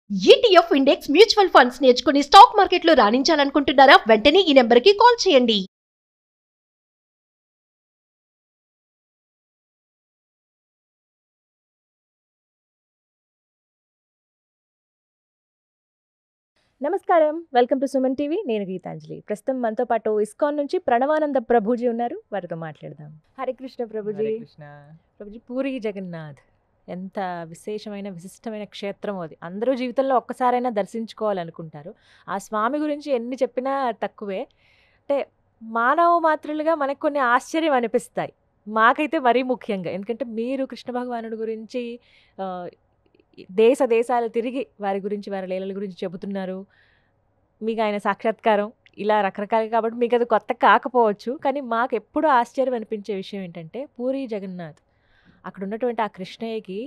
ETF index mutual funds నేర్చుకుని stock మార్కెట్లో రాణించాలనుకుంటున్నారా? వెంటనే ఈ నెంబర్కి కాల్ చేయండి. నమస్కారం, వెల్కమ్ టు సుమన్ టీవీ. నేను గీతాంజలి. ప్రస్తుతం మనతో పాటు ఇస్కాన్ నుంచి ప్రణవానంద ప్రభుజీ ఉన్నారు. వారితో మాట్లాడదాం. హరే కృష్ణ ప్రభుజీ. హరే కృష్ణ. ప్రభుజీ, పూరి జగన్నాథ్ ఎంత విశేషమైన విశిష్టమైన క్షేత్రం అది. అందరూ జీవితంలో ఒక్కసారైనా దర్శించుకోవాలనుకుంటారు. ఆ స్వామి గురించి ఎన్ని చెప్పినా తక్కువే. అంటే మానవ మాత్రులుగా మనకు కొన్ని ఆశ్చర్యం అనిపిస్తాయి. మాకైతే మరీ ముఖ్యంగా, ఎందుకంటే మీరు కృష్ణ భగవానుడి గురించి దేశాలు తిరిగి వారి గురించి, వారి లీలల గురించి చెబుతున్నారు. మీకు ఆయన సాక్షాత్కారం ఇలా రకరకాలు కాబట్టి మీకు అది కొత్త కాకపోవచ్చు. కానీ మాకు ఎప్పుడూ ఆశ్చర్యం అనిపించే విషయం ఏంటంటే, పూరి జగన్నాథ్ అక్కడ ఉన్నటువంటి ఆ కృష్ణయ్యకి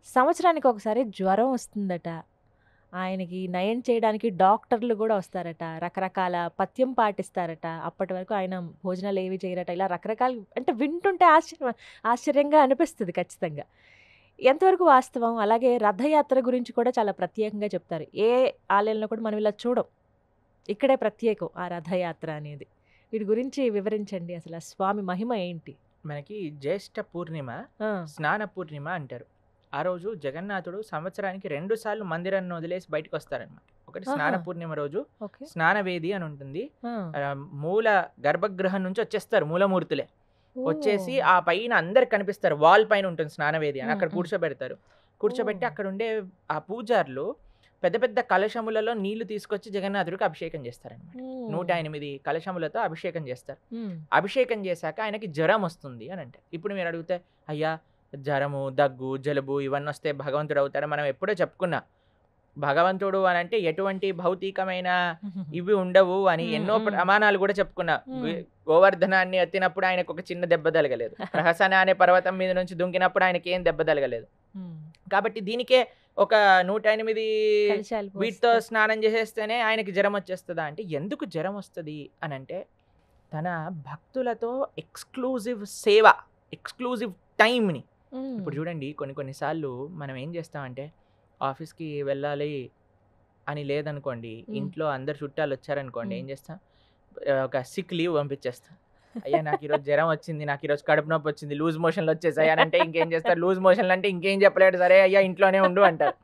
సంవత్సరానికి ఒకసారి జ్వరం వస్తుందట. ఆయనకి నయం చేయడానికి డాక్టర్లు కూడా వస్తారట. రకరకాల పథ్యం పాటిస్తారట. అప్పటి వరకు ఆయన భోజనాలు ఏవి చేయరట. ఇలా రకరకాలు, అంటే వింటుంటే ఆశ్చర్యంగా అనిపిస్తుంది ఖచ్చితంగా. ఎంతవరకు వాస్తవం? అలాగే రథయాత్ర గురించి కూడా చాలా ప్రత్యేకంగా చెప్తారు. ఏ ఆలయంలో కూడా మనం ఇలా చూడం. ఇక్కడే ప్రత్యేకం ఆ రథయాత్ర అనేది. వీటి గురించి వివరించండి. అసలు ఆ స్వామి మహిమ ఏంటి? మనకి జ్యేష్ఠ పూర్ణిమ, స్నాన పూర్ణిమ అంటారు. ఆ రోజు జగన్నాథుడు సంవత్సరానికి 2 సార్లు మందిరాన్ని వదిలేసి బయటకు వస్తారనమాట. ఒకటి స్నాన పూర్ణిమ రోజు స్నానవేది అని ఉంటుంది. మూల గర్భగృహం నుంచి వచ్చేస్తారు మూలమూర్తులే. వచ్చేసి ఆ పైన అందరికి కనిపిస్తారు. వాల్ పైన ఉంటుంది స్నానవేది అని. అక్కడ కూర్చోబెడతారు. కూర్చోబెట్టి అక్కడ ఉండే ఆ పూజారులు పెద్ద పెద్ద కలశములలో నీళ్లు తీసుకొచ్చి జగన్నాథుడికి అభిషేకం చేస్తారనమాట. 108 కలశములతో అభిషేకం చేస్తారు. అభిషేకం చేశాక ఆయనకి జ్వరం వస్తుంది అని అంటే, ఇప్పుడు మీరు అడిగితే అయ్యా జ్వరము, దగ్గు, జలుబు ఇవన్నీ వస్తే భగవంతుడు అవుతాడు. మనం ఎప్పుడో చెప్పుకున్నా, భగవంతుడు అని అంటే ఎటువంటి భౌతికమైన ఇవి ఉండవు అని ఎన్నో ప్రమాణాలు కూడా చెప్పుకున్నా. గోవర్ధనాన్ని ఎత్తినప్పుడు ఆయనకు ఒక చిన్న దెబ్బ తగలేదు. ప్రహసన అనే పర్వతం మీద నుంచి దుంకినప్పుడు ఆయనకి ఏం దెబ్బ తగలేదు. కాబట్టి దీనికే ఒక 108 వీటితో స్నానం చేసేస్తేనే ఆయనకి జ్వరం వచ్చేస్తుందా అంటే, ఎందుకు జ్వరం వస్తుంది అని అంటే, తన భక్తులతో ఎక్స్క్లూజివ్ సేవ, ఎక్స్క్లూజివ్ టైంని. ఇప్పుడు చూడండి, కొన్నిసార్లు మనం ఏం చేస్తామంటే, ఆఫీస్కి వెళ్ళాలి అని లేదనుకోండి, ఇంట్లో అందరు చుట్టాలు వచ్చారనుకోండి, ఏం చేస్తాం, ఒక సిక్ లీవ్ పంపించేస్తాం. అయ్యా నాకు ఈరోజు జ్వరం వచ్చింది, నాకు ఈరోజు కడుపు నొప్పి వచ్చింది, లూజ్ మోషన్లు వచ్చేసాయి అని అంటే ఇంకేం చేస్తారు? లూజ్ మోషన్లు అంటే ఇంకేం చెప్పలేడు, సరే అయ్యా ఇంట్లోనే ఉండు అంటారు.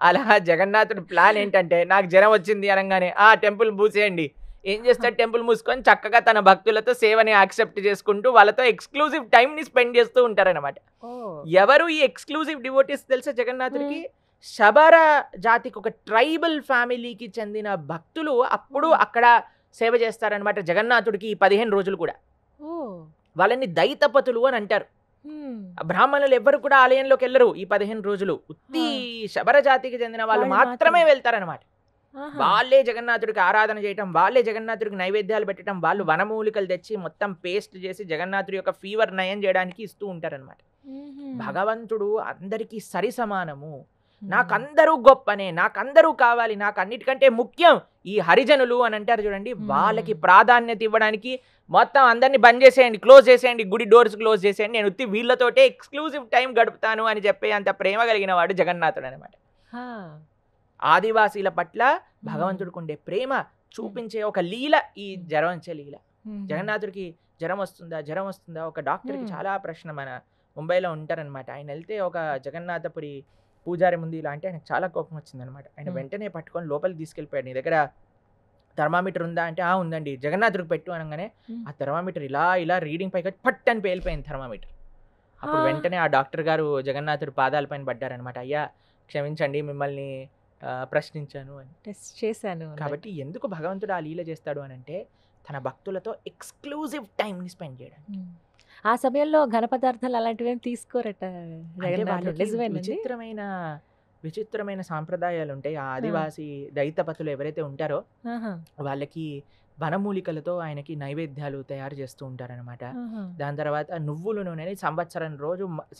అలా జగన్నాథుడి ప్లాన్ ఏంటంటే, నాకు జ్వరం వచ్చింది అనగానే టెంపుల్ మూసేయండి. ఏం చేస్తాడు? టెంపుల్ మూసుకొని చక్కగా తన భక్తులతో సేవని యాక్సెప్ట్ చేసుకుంటూ వాళ్ళతో ఎక్స్క్లూజివ్ టైంని స్పెండ్ చేస్తూ ఉంటారనమాట. ఎవరు ఈ ఎక్స్క్లూజివ్ డివోటీస్ తెలుసా జగన్నాథుడికి? శబర జాతికి, ఒక ట్రైబల్ ఫ్యామిలీకి చెందిన భక్తులు అప్పుడు అక్కడ సేవ చేస్తారనమాట జగన్నాథుడికి ఈ 15 రోజులు కూడా. వాళ్ళని దైతపతులు అని అంటారు. బ్రాహ్మణులు ఎవ్వరు కూడా ఆలయంలోకి వెళ్ళరు ఈ 15 రోజులు. ఉత్తి శబర జాతికి చెందిన వాళ్ళు మాత్రమే వెళ్తారనమాట. వాళ్ళే జగన్నాథుడికి ఆరాధన చేయటం, వాళ్ళే జగన్నాథుడికి నైవేద్యాలు పెట్టడం, వాళ్ళు వనమూలికలు తెచ్చి మొత్తం పేస్ట్ చేసి జగన్నాథుడి యొక్క ఫీవర్ నయం చేయడానికి ఇస్తూ ఉంటారనమాట. భగవంతుడు అందరికీ సరి సమానము, నాకందరూ గొప్పనే, నాకందరూ కావాలి, నాకు అన్నిటికంటే ముఖ్యం ఈ హరిజనులు అని అంటారు చూడండి. వాళ్ళకి ప్రాధాన్యత ఇవ్వడానికి మొత్తం అందరినీ బంద్ చేసేయండి, క్లోజ్ చేసేయండి, గుడి డోర్స్ క్లోజ్ చేసేయండి, నేను ఉత్తి వీళ్ళతోటే ఎక్స్క్లూజివ్ టైం గడుపుతాను అని చెప్పే అంత ప్రేమ కలిగిన వాడు జగన్నాథుడు అనమాట. ఆదివాసీల పట్ల భగవంతుడికి ఉండే ప్రేమ చూపించే ఒక లీల ఈ జ్వరం వచ్చే లీల. జగన్నాథుడికి జ్వరం వస్తుందా? ఒక డాక్టర్కి చాలా ప్రశ్న. మన ముంబైలో ఉంటారనమాట. ఆయన వెళ్తే ఒక జగన్నాథపురి పూజారి ముందు ఇలా అంటే ఆయనకు చాలా కోపం వచ్చిందనమాట. ఆయన వెంటనే పట్టుకొని లోపలికి తీసుకెళ్ళిపోయాడు. నీ దగ్గర థర్మామీటర్ ఉందా అంటే ఉందండి. జగన్నాథుడికి పెట్టు అనగానే ఆ థర్మామీటర్ ఇలా రీడింగ్ పైకి పట్ అని పేలిపోయింది థర్మామీటర్. అప్పుడు వెంటనే ఆ డాక్టర్ గారు జగన్నాథుడి పాదాల పైన పడ్డారనమాట. అయ్యా క్షమించండి, మిమ్మల్ని ప్రశ్నించాను అని, టెస్ట్ చేశాను. కాబట్టి ఎందుకు భగవంతుడు ఆ లీల చేస్తాడు అని అంటే, తన భక్తులతో ఎక్స్క్లూజివ్ టైంని స్పెండ్ చేయడానికి. ఆ సమయంలో ఘన పదార్థాలు అలాంటివి ఏం తీసుకోరట. విచిత్రమైన సాంప్రదాయాలు ఉంటాయి. ఆ ఆదివాసీ దైతపతులు ఎవరైతే ఉంటారో వాళ్ళకి వనమూలికలతో ఆయనకి నైవేద్యాలు తయారు చేస్తూ ఉంటారనమాట. దాని తర్వాత నువ్వుల నూనెని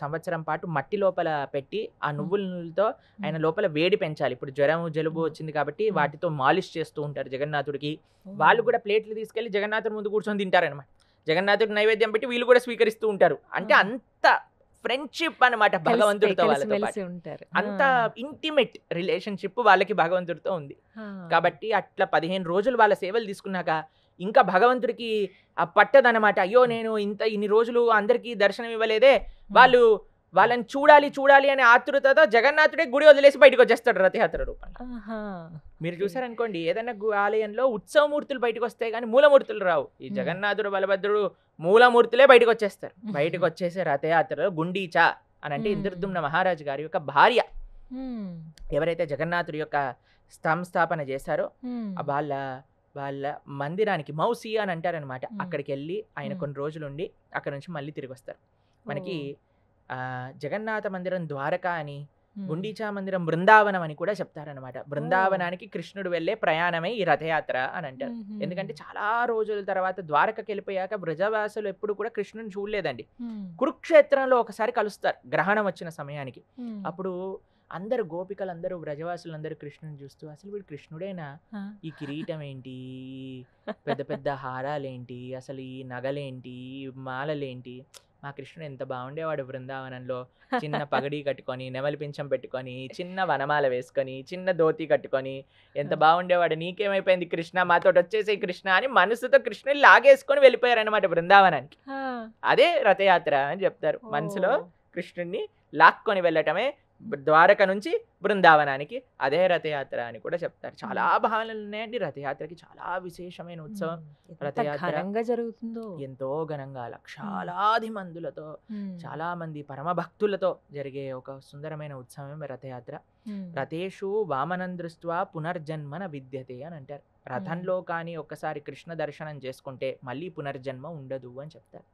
సంవత్సరం పాటు మట్టి లోపల పెట్టి ఆ నువ్వులతో ఆయన లోపల వేడి పెంచాలి. ఇప్పుడు జ్వరం జలుబు వచ్చింది కాబట్టి వాటితో మాలిష్ చేస్తూ ఉంటారు జగన్నాథుడికి. వాళ్ళు కూడా ప్లేట్లు తీసుకెళ్లి జగన్నాథుడి ముందు కూర్చొని తింటారనమాట. జగన్నాథుడికి నైవేద్యం పెట్టి వీళ్ళు కూడా స్వీకరిస్తూ ఉంటారు. అంటే అంత ఫ్రెండ్షిప్ అన్నమాట భగవంతుడితో వాళ్ళతో పాటు. ఉంటారు. అంత ఇంటిమేట్ రిలేషన్షిప్ వాళ్ళకి భగవంతుడితో ఉంది. కాబట్టి అట్లా 15 రోజులు వాళ్ళ సేవలు తీసుకున్నాక ఇంకా భగవంతుడికి ఆ పట్టదనమాట. అయ్యో నేను ఇన్ని రోజులు అందరికీ దర్శనం ఇవ్వలేదే, వాళ్ళని చూడాలి అనే ఆతృతతో జగన్నాథుడే గుడి వదిలేసి బయటకు వచ్చేస్తాడు రథయాత్ర రూపంలో. మీరు చూసారనుకోండి, ఏదైనా ఆలయంలో ఉత్సవమూర్తులు బయటకు వస్తాయి కానీ మూలమూర్తులు రావు. ఈ జగన్నాథుడు బలభద్రుడు మూలమూర్తులే బయటకు వచ్చేస్తారు. బయటకు వచ్చేసే రథయాత్రలో గుండీచా అని అంటే ఇంద్రదుమ్న మహారాజు గారి యొక్క భార్య ఎవరైతే జగన్నాథుడి యొక్క సంస్థాపన చేశారో వాళ్ళ మందిరానికి మౌసి అని అంటారనమాట. అక్కడికి వెళ్ళి ఆయన కొన్ని రోజులు ఉండి అక్కడ నుంచి మళ్ళీ తిరిగి వస్తారు. మనకి జగన్నాథ మందిరం ద్వారకా అని, గుండీచా మందిరం బృందావనం అని కూడా చెప్తారనమాట. బృందావనానికి కృష్ణుడు వెళ్ళే ప్రయాణమే ఈ రథయాత్ర అని అంటారు. ఎందుకంటే చాలా రోజుల తర్వాత ద్వారకకి వెళ్ళిపోయాక బ్రజవాసులు ఎప్పుడు కూడా కృష్ణుని చూడలేదండి. కురుక్షేత్రంలో ఒకసారి కలుస్తారు గ్రహణం వచ్చిన సమయానికి. అప్పుడు అందరు గోపికలందరూ బ్రజవాసులందరూ కృష్ణుని చూస్తూ, అసలు వీడు కృష్ణుడేనా, ఈ కిరీటం ఏంటి, పెద్ద పెద్ద హారాలేంటి, అసలు ఈ నగలేంటి, మాలలేంటి, మా కృష్ణుడు ఎంత బాగుండేవాడు బృందావనంలో, చిన్న పగడి కట్టుకొని, నెమలి పింఛం పెట్టుకొని, చిన్న వనమాల వేసుకొని, చిన్న ధోతి కట్టుకొని ఎంత బాగుండేవాడు, నీకేమైపోయింది కృష్ణ, మాతో వచ్చేసే కృష్ణ అని మనసుతో కృష్ణుని లాగేసుకొని వెళ్ళిపోయారనమాట బృందావనానికి. అదే రథయాత్ర అని చెప్తారు. మనసులో కృష్ణుడిని లాక్కొని వెళ్ళటమే ద్వారక నుంచి బృందావనానికి, అదే రథయాత్ర అని కూడా చెప్తారు. చాలా భావనలు ఉన్నాయండి రథయాత్రకి. చాలా విశేషమైన ఉత్సవం రథయాత్ర. జరుగుతుందో ఎంతో ఘనంగా లక్షలాది మందులతో, చాలా మంది పరమ భక్తులతో జరిగే ఒక సుందరమైన ఉత్సవం రథయాత్ర. రథేషు వామనం దృష్ట్వా పునర్జన్మన విద్యతే అని అంటారు. రథంలో కానీ ఒక్కసారి కృష్ణ దర్శనం చేసుకుంటే మళ్ళీ పునర్జన్మ ఉండదు అని చెప్తారు.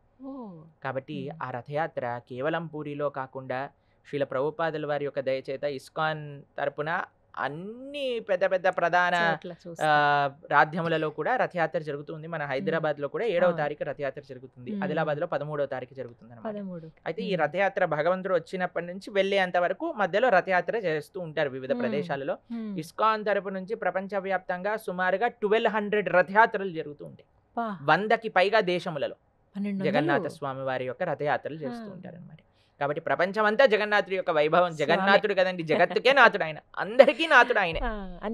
కాబట్టి ఆ రథయాత్ర కేవలం పూరిలో కాకుండా శ్రీల ప్రభుపాదుల వారి యొక్క దయచేత ఇస్కాన్ తరపున అన్ని పెద్ద పెద్ద ప్రధాన రాధ్యములలో కూడా రథయాత్ర జరుగుతుంది. మన హైదరాబాద్ లో కూడా 7వ తారీఖు రథయాత్ర జరుగుతుంది. ఆదిలాబాద్ లో 13వ తారీఖు జరుగుతుంది అన్నమాట. అయితే ఈ రథయాత్ర భగవంతుడు వచ్చినప్పటి నుంచి వెళ్ళేంత వరకు మధ్యలో రథయాత్ర చేస్తూ ఉంటారు వివిధ ప్రదేశాలలో. ఇస్కాన్ తరపు నుంచి ప్రపంచవ్యాప్తంగా సుమారుగా 1200 రథయాత్రలు జరుగుతూ ఉంటాయి. 100కి పైగా దేశములలో జగన్నాథ స్వామి వారి యొక్క రథయాత్రలు చేస్తూ ఉంటారు అనమాట. కాబట్టి ప్రపంచమంతా జగన్నాథుడి యొక్క వైభవం. జగన్నాథుడు కదండి, జగత్తుకే నాథుడు ఆయన, అందరికీ నాథుడు ఆయనే.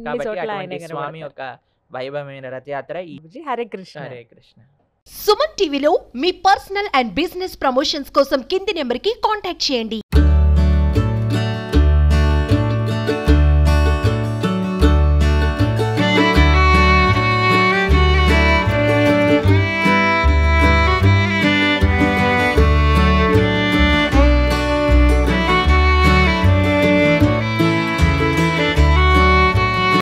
కాబట్టి అటువంటి స్వామి యొక్క వైభవమైన రథయాత్ర. హరే కృష్ణ. హరే కృష్ణ. సుమన్ టీవీలో మీ పర్సనల్ అండ్ బిజినెస్ ప్రమోషన్స్ కోసం కింది నెంబర్కి కాంటాక్ట్ చేయండి.